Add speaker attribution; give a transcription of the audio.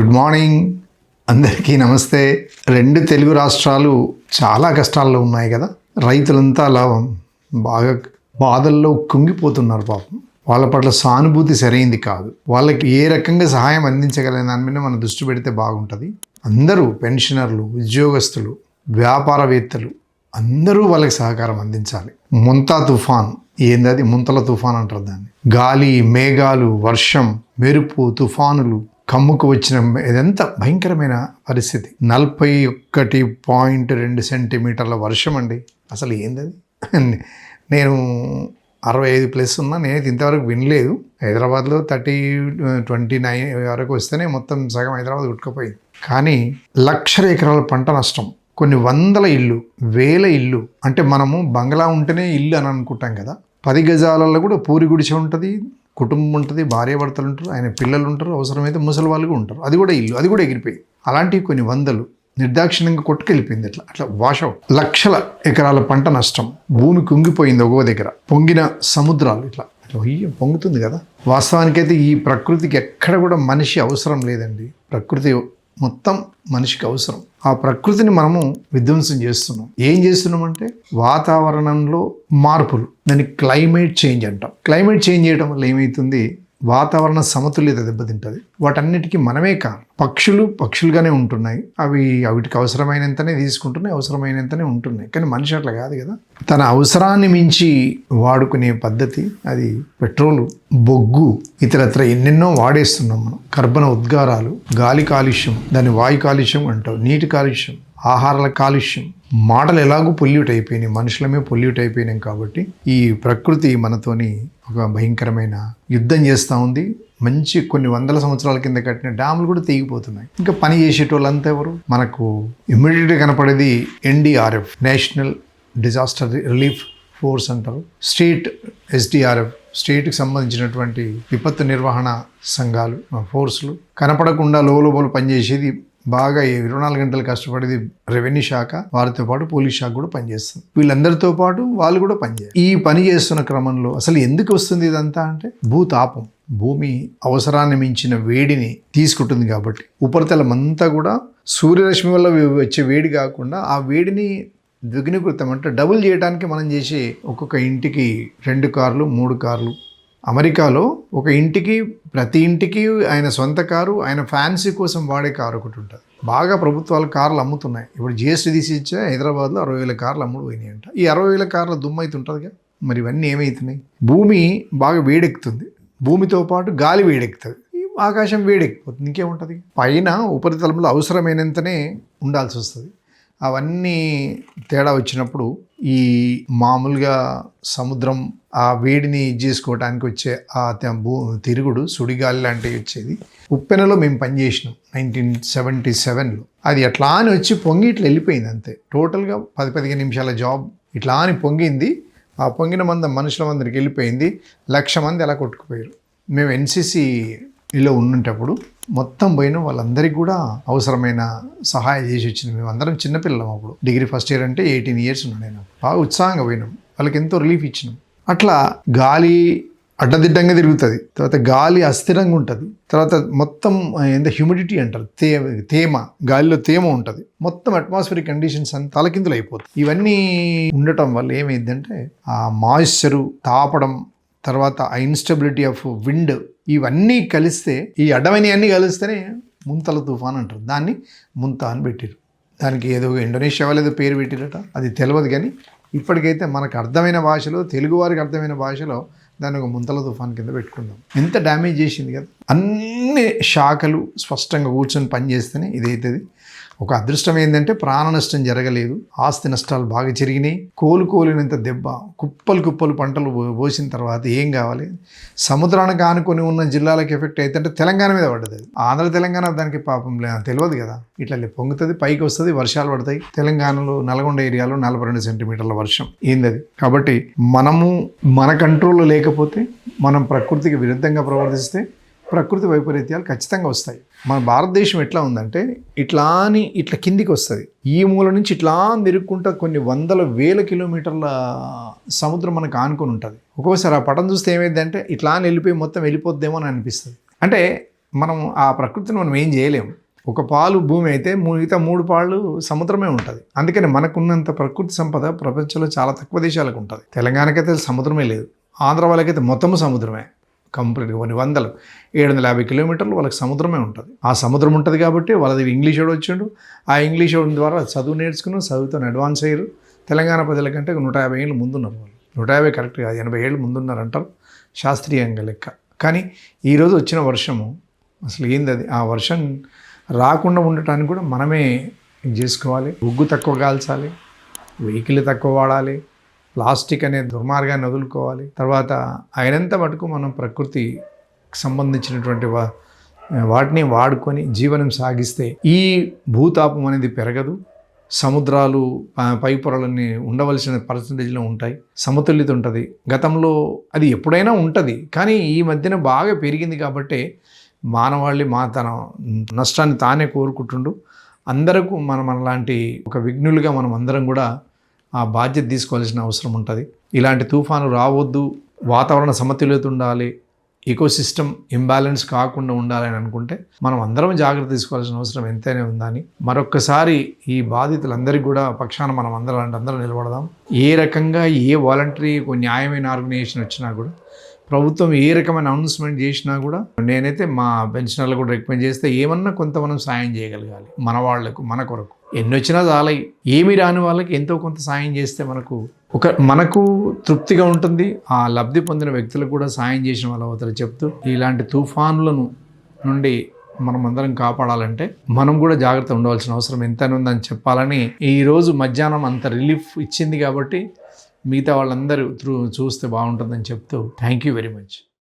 Speaker 1: Good morning అందరికీ నమస్తే. రెండు తెలుగు రాష్ట్రాలు చాలా కష్టాల్లో ఉన్నాయి కదా. రైతులంతా అలా బాగా బాధల్లో కుంగిపోతున్నారు పాపం. వాళ్ళ పట్ల సానుభూతి సరైంది కాదు. వాళ్ళకి ఏ రకంగా సహాయం అందించగలిగిన దాని మీద మనం దృష్టి పెడితే బాగుంటుంది. అందరూ పెన్షనర్లు, ఉద్యోగస్తులు, వ్యాపారవేత్తలు అందరూ వాళ్ళకి సహకారం అందించాలి. ముంతా తుఫాన్ ఏందది? ముంతల తుఫాన్ అంటారు దాన్ని. గాలి, మేఘాలు, వర్షం, మెరుపు, తుఫానులు కమ్ముకు వచ్చిన ఇదంతా భయంకరమైన పరిస్థితి. 41.2 సెంటీమీటర్ల వర్షం అండి. అసలు ఏందది? నేను 65+ ఉన్నా, నేనైతే ఇంతవరకు వినలేదు. హైదరాబాద్లో 29 వరకు వస్తేనే మొత్తం సగం హైదరాబాద్ కొట్టుకుపోయింది. కానీ లక్షల ఎకరాల పంట నష్టం, కొన్ని వందల ఇల్లు, వేల ఇల్లు. అంటే మనము బంగ్లా ఉంటేనే ఇల్లు అని అనుకుంటాం కదా. 10 గజాలలో కూడా పూరి గుడిసె ఉంటుంది, కుటుంబం ఉంటుంది, భార్యాభర్తలు ఉంటారు, ఆయన పిల్లలు ఉంటారు, అవసరమైతే ముసలి వాళ్ళు ఉంటారు. అది కూడా ఇల్లు, అది కూడా ఎగిరిపోయింది. అలాంటివి కొన్ని వందలు నిర్దాక్షిణ్యంగా కొట్టుకెళ్ళిపోయింది. అట్లా వాషౌట్. లక్షల ఎకరాల పంట నష్టం, భూమి కుంగిపోయింది. ఒక్కో దగ్గర పొంగిన సముద్రాలు ఇట్లా పొంగుతుంది కదా. వాస్తవానికైతే ఈ ప్రకృతికి ఎక్కడ కూడా మనిషి అవసరం లేదండి. ప్రకృతి మొత్తం మనిషికి అవసరం. ఆ ప్రకృతిని మనము విధ్వంసం చేస్తున్నాం. ఏం చేస్తున్నామంటే వాతావరణంలో మార్పులు, దాన్ని క్లైమేట్ చేంజ్ అంటాం. క్లైమేట్ చేంజ్ చేయడం వల్ల ఏమవుతుంది? వాతావరణ సమతుల్యత దెబ్బతింటుంది. వాటన్నిటికీ మనమే కారణం. పక్షులు పక్షులుగానే ఉంటున్నాయి, అవి వాటికి అవసరమైనంతనే తీసుకుంటున్నాయి, అవసరమైనంతనే ఉంటున్నాయి. కానీ మనిషి అట్లా కాదు కదా. తన అవసరాన్ని మించి వాడుకునే పద్ధతి, అది పెట్రోలు, బొగ్గు, ఇతరత్ర ఎన్నెన్నో వాడేస్తున్నాం మనం. కర్బన ఉద్గారాలు, గాలి కాలుష్యం, దాన్ని వాయు కాలుష్యం అంటాం, నీటి కాలుష్యం, ఆహారాల కాలుష్యం. మాటలు ఎలాగూ పొల్యూట్ అయిపోయినాయి, మనుషులమే పొల్యూట్ అయిపోయినాం. కాబట్టి ఈ ప్రకృతి మనతోని ఒక భయంకరమైన యుద్ధం చేస్తూ ఉంది. మంచి కొన్ని వందల సంవత్సరాల కింద కట్టిన డ్యాములు కూడా తెగిపోతున్నాయి. ఇంకా పని చేసేటోళ్ళంతా ఎవరు? మనకు ఇమ్మీడియట్గా కనపడేది NDRF, national disaster relief force అంటారు. స్టేట్ SDRF, స్టేట్కి సంబంధించినటువంటి విపత్తు నిర్వహణ సంఘాలు, ఫోర్సులు. కనపడకుండా లోపల పనిచేసేది బాగా 24 గంటలు కష్టపడేది రెవెన్యూ శాఖ, వారితో పాటు పోలీస్ శాఖ కూడా పనిచేస్తుంది. వీళ్ళందరితో పాటు వాళ్ళు కూడా పనిచేస్తారు. ఈ పని చేస్తున్న క్రమంలో అసలు ఎందుకు వస్తుంది ఇదంతా అంటే భూతాపం. భూమి అవసరాన్ని మించిన వేడిని తీసుకుంటుంది కాబట్టి ఉపరితలం అంతా కూడా సూర్యరశ్మి వల్ల వచ్చే వేడి కాకుండా ఆ వేడిని ద్విగుణీకృతం అంటే డబుల్ చేయడానికి మనం చేసే ఒక్కొక్క ఇంటికి 2 కార్లు 3 కార్లు. అమెరికాలో ఒక ఇంటికి, ప్రతి ఇంటికి ఆయన సొంత కారు, ఆయన ఫ్యాన్సీ కోసం వాడే కారు ఒకటి ఉంటుంది. బాగా ప్రభుత్వాలు కార్లు అమ్ముతున్నాయి. ఇప్పుడు GST తీసి ఇచ్చా హైదరాబాద్లో 60,000 కార్లు అమ్ముడు పోయినాయి అంట. ఈ 60,000 కార్ల దుమ్ము అవుతుంటుందిగా. మరి ఇవన్నీ ఏమవుతున్నాయి? భూమి బాగా వేడెక్కుతుంది, భూమితో పాటు గాలి వేడెక్కుతుంది, ఆకాశం వేడెక్కిపోతుంది. ఇంకేముంటుంది? పైన ఉపరితలంలో అవసరమైనంతనే ఉండాల్సి వస్తుంది. అవన్నీ తేడా వచ్చినప్పుడు ఈ మామూలుగా సముద్రం ఆ వేడిని చేసుకోవడానికి వచ్చే ఆ తిరుగుడు, సుడిగాలి లాంటివి వచ్చేది. ఉప్పెనలో మేము పనిచేసినాం 1977లో. అది ఎట్లా అని వచ్చి పొంగి ఇట్లా వెళ్ళిపోయింది అంతే. టోటల్గా 10-15 నిమిషాల జాబ్ ఇట్లా అని పొంగింది. ఆ పొంగిన మనుషుల మందరికి వెళ్ళిపోయింది. 1,00,000 మంది అలా కొట్టుకుపోయారు. మేము NCCలో ఉన్నప్పుడు మొత్తం పోయిన వాళ్ళందరికీ కూడా అవసరమైన సహాయం చేసి వచ్చింది. మేము అందరం చిన్నపిల్లలం అప్పుడు. డిగ్రీ ఫస్ట్ ఇయర్ అంటే 18 years ఉన్నాను నేను. బాగా ఉత్సాహంగా పోయినాం, వాళ్ళకి ఎంతో రిలీఫ్ ఇచ్చినాం. అట్లా గాలి అడ్డదిడ్డంగా తిరుగుతుంది, తర్వాత గాలి అస్థిరంగా ఉంటుంది, తర్వాత మొత్తం ఎంత హ్యూమిడిటీ అంటారు, తేమ, గాలిలో తేమ ఉంటుంది, మొత్తం అట్మాస్ఫియరిక్ కండిషన్స్ అంతా తలకిందులు అయిపోతుంది. ఇవన్నీ ఉండటం వల్ల ఏమైందంటే ఆ మాయిశ్చరు, తాపడం, తర్వాత ఆ ఇన్స్టెబిలిటీ ఆఫ్ విండ్, ఇవన్నీ కలిస్తే, ఈ అడ్డమైనవన్నీ కలిస్తేనే ముంతల తుఫాన్ అంటారు. దాన్ని ముంత అని పెట్టారు. దానికి ఏదో ఇండోనేషియా వాళ్ళు ఏదో పేరు పెట్టిరట, అది తెలియదు. కానీ ఇప్పటికైతే మనకు అర్థమైన భాషలో, తెలుగువారికి అర్థమైన భాషలో దాన్ని ఒక ముంతల తుఫాన్ కింద పెట్టుకుందాం. ఎంత డ్యామేజ్ చేసింది కదా. అన్ని శాఖలు స్పష్టంగా కూర్చొని పనిచేస్తేనే ఇదైతుంది. ఒక అదృష్టం ఏంటంటే ప్రాణ నష్టం జరగలేదు, ఆస్తి నష్టాలు బాగా జరిగినాయి. కోలుకోలేనంత దెబ్బ, కుప్పలు పంటలు పోసిన తర్వాత ఏం కావాలి? సముద్రానికి ఆనుకొని ఉన్న జిల్లాలకు ఎఫెక్ట్ అవుతుంటే తెలంగాణ మీద పడ్డది. ఆంధ్ర తెలంగాణ దానికి పాపం తెలియదు కదా. ఇట్లా పొంగుతుంది, పైకి వస్తుంది, వర్షాలు పడతాయి. తెలంగాణలో నల్గొండ ఏరియాలో 42 సెంటీమీటర్ల వర్షం ఏందది. కాబట్టి మనము మన కంట్రోల్లో లేకపోతే, మనం ప్రకృతికి విరుద్ధంగా ప్రవర్తిస్తే ప్రకృతి వైపరీత్యాలు ఖచ్చితంగా వస్తాయి. మన భారతదేశం ఎట్లా ఉందంటే ఇట్లా కిందికి వస్తుంది. ఈ మూల నుంచి ఇట్లా తిరుక్కుంటా కొన్ని వందల వేల కిలోమీటర్ల సముద్రం మనకు ఆనుకొని ఉంటుంది. ఒక్కోసారి ఆ పటం చూస్తే ఏమైందంటే ఇట్లా వెళ్ళిపోయి మొత్తం వెళ్ళిపోద్దేమో అని అనిపిస్తుంది. అంటే మనం ఆ ప్రకృతిని మనం ఏం చేయలేము. ఒక పాలు భూమి అయితే మిగతా 3 పాళ్ళు సముద్రమే ఉంటుంది. అందుకని మనకున్నంత ప్రకృతి సంపద ప్రపంచంలో చాలా తక్కువ దేశాలకు ఉంటుంది. తెలంగాణకైతే సముద్రమే లేదు. ఆంధ్ర వాళ్ళకైతే మొత్తం సముద్రమే కంప్లీట్గా కొన్ని వందలు 750 కిలోమీటర్లు వాళ్ళకి సముద్రమే ఉంటుంది. ఆ సముద్రం ఉంటుంది కాబట్టి వాళ్ళ దగ్గర ఇంగ్లీష్ వాడు వచ్చిండు. ఆ ఇంగ్లీష్ వాడి ద్వారా చదువు నేర్చుకుని చదువుతో అడ్వాన్స్ అయ్యారు. తెలంగాణ ప్రజల కంటే 150 ఏళ్ళు ముందున్నారు వాళ్ళు. 150 కరెక్ట్ కాదు, 80 ఏళ్ళు ముందున్నారు అంటారు శాస్త్రీయంగా లెక్క. కానీ ఈరోజు వచ్చిన వర్షము అసలు ఏంది అది? ఆ వర్షం రాకుండా ఉండటానికి కూడా మనమే చేసుకోవాలి. ఉగ్గు తక్కువ కాల్చాలి, వెహికల్ తక్కువ వాడాలి, ప్లాస్టిక్ అనే దుర్మార్గాన్ని వదులుకోవాలి. తర్వాత అయినంత మటుకు మనం ప్రకృతికి సంబంధించినటువంటి వాటిని వాడుకొని జీవనం సాగిస్తే ఈ భూతాపం అనేది పెరగదు. సముద్రాలు పై పొరలన్నీ ఉండవలసిన పర్సంటేజ్లో ఉంటాయి. సమతుల్యత ఉంటుంది. గతంలో అది ఎప్పుడైనా ఉంటుంది, కానీ ఈ మధ్యన బాగా పెరిగింది కాబట్టి మానవాళి తన నష్టాన్ని తానే కోరుకుంటుండు. అందరకు మనలాంటి ఒక విఘ్నులుగా మనం అందరం కూడా ఆ బాధ్యత తీసుకోవాల్సిన అవసరం ఉంటుంది. ఇలాంటి తుఫాను రావద్దు, వాతావరణ సమతుల్యత ఉండాలి, ఈకోసిస్టమ్ ఇంబ్యాలెన్స్ కాకుండా ఉండాలని అనుకుంటే మనం అందరం జాగ్రత్త తీసుకోవాల్సిన అవసరం ఎంతైనా ఉందని మరొక్కసారి ఈ బాధితులందరికీ కూడా పక్షాన మనం అందరం నిలబడదాం. ఏ రకంగా ఏ వాలంటరీ న్యాయమైన ఆర్గనైజేషన్ వచ్చినా కూడా, ప్రభుత్వం ఏ రకమైన అనౌన్స్మెంట్ చేసినా కూడా నేనైతే మా పెన్షనర్లు కూడా రికమెండ్ చేస్తే ఏమన్నా కొంత మనం సాయం చేయగలగాలి. మన వాళ్లకు, మన కొరకు ఎన్ని వచ్చినా చాలై, ఏమి రాని వాళ్ళకి ఎంతో కొంత సాయం చేస్తే మనకు తృప్తిగా ఉంటుంది. ఆ లబ్ధి పొందిన వ్యక్తులకు కూడా సాయం చేసిన వాళ్ళు అవుతారు. చెప్తూ ఇలాంటి తుఫానులను నుండి మనం అందరం కాపాడాలంటే మనం కూడా జాగ్రత్త ఉండవలసిన అవసరం ఎంతైనా ఉందని చెప్పాలని ఈరోజు మధ్యాహ్నం అంత రిలీఫ్ ఇచ్చింది కాబట్టి మిగతా వాళ్ళందరూ చూస్తే బాగుంటుందని చెప్తూ థ్యాంక్ యూ వెరీ మచ్.